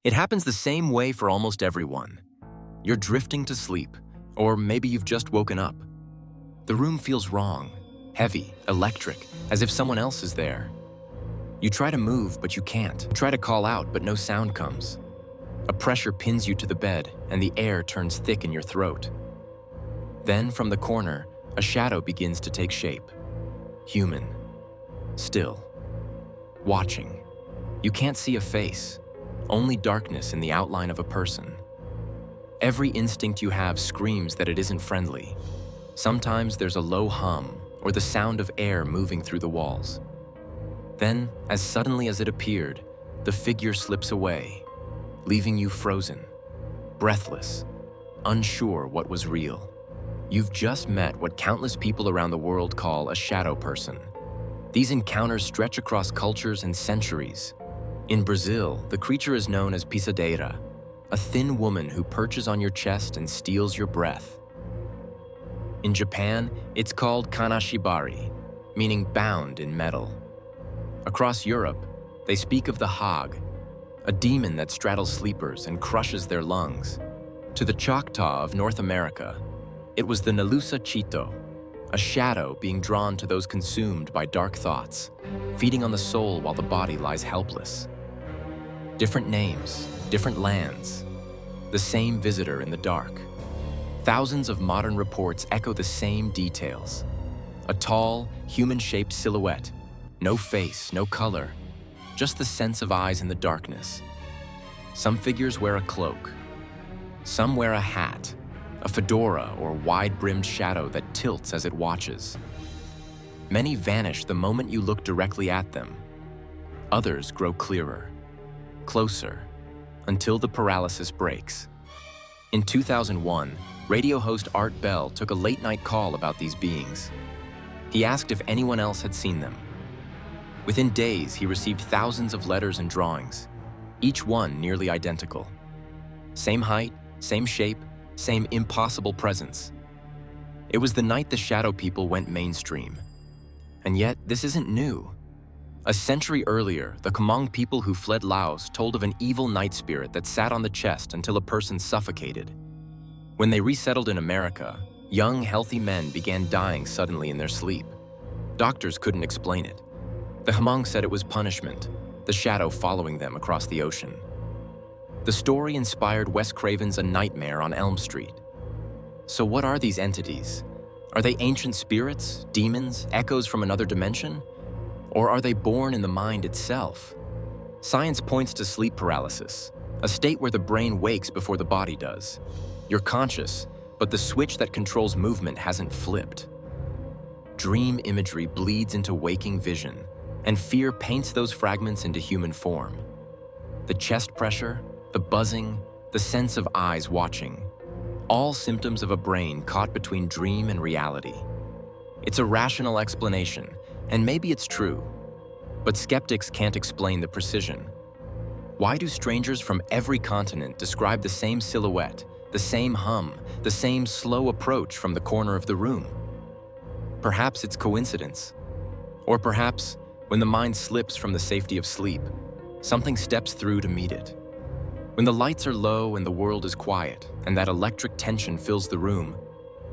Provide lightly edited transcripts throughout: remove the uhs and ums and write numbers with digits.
It happens the same way for almost everyone. You're drifting to sleep, or maybe you've just woken up. The room feels wrong, heavy, electric, as if someone else is there. You try to move, but you can't. You try to call out, but no sound comes. A pressure pins you to the bed, and the air turns thick in your throat. Then, from the corner, a shadow begins to take shape. Human. Still. Watching. You can't see a face, only darkness in the outline of a person. Every instinct you have screams that it isn't friendly. Sometimes there's a low hum, or the sound of air moving through the walls. Then, as suddenly as it appeared, the figure slips away, leaving you frozen, breathless, unsure what was real. You've just met what countless people around the world call a shadow person. These encounters stretch across cultures and centuries. In Brazil, the creature is known as pisadeira, a thin woman who perches on your chest and steals your breath. In Japan, it's called kanashibari, meaning bound in metal. Across Europe, they speak of the Hog, a demon that straddles sleepers and crushes their lungs. To the Choctaw of North America, it was the Nalusa Chito, a shadow being drawn to those consumed by dark thoughts, feeding on the soul while the body lies helpless. Different names, different lands, the same visitor in the dark. Thousands of modern reports echo the same details. A tall, human-shaped silhouette, no face, no color, just the sense of eyes in the darkness. Some figures wear a cloak. Some wear a hat, a fedora or wide-brimmed shadow that tilts as it watches. Many vanish the moment you look directly at them. Others grow clearer, closer, until the paralysis breaks. In 2001, radio host Art Bell took a late-night call about these beings. He asked if anyone else had seen them. Within days, he received thousands of letters and drawings, each one nearly identical. Same height, same shape, same impossible presence. It was the night the shadow people went mainstream. And yet, this isn't new. A century earlier, the Hmong people who fled Laos told of an evil night spirit that sat on the chest until a person suffocated. When they resettled in America, young, healthy men began dying suddenly in their sleep. Doctors couldn't explain it. The Hmong said it was punishment, the shadow following them across the ocean. The story inspired Wes Craven's A Nightmare on Elm Street. So what are these entities? Are they ancient spirits, demons, echoes from another dimension? Or are they born in the mind itself? Science points to sleep paralysis, a state where the brain wakes before the body does. You're conscious, but the switch that controls movement hasn't flipped. Dream imagery bleeds into waking vision, and fear paints those fragments into human form. The chest pressure, the buzzing, the sense of eyes watching, all symptoms of a brain caught between dream and reality. It's a rational explanation, and maybe it's true, but skeptics can't explain the precision. Why do strangers from every continent describe the same silhouette, the same hum, the same slow approach from the corner of the room? Perhaps it's coincidence. Or perhaps, when the mind slips from the safety of sleep, something steps through to meet it. When the lights are low and the world is quiet, and that electric tension fills the room,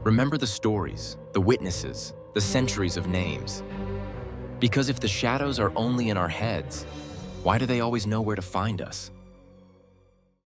remember the stories, the witnesses, the centuries of names. Because if the shadows are only in our heads, why do they always know where to find us?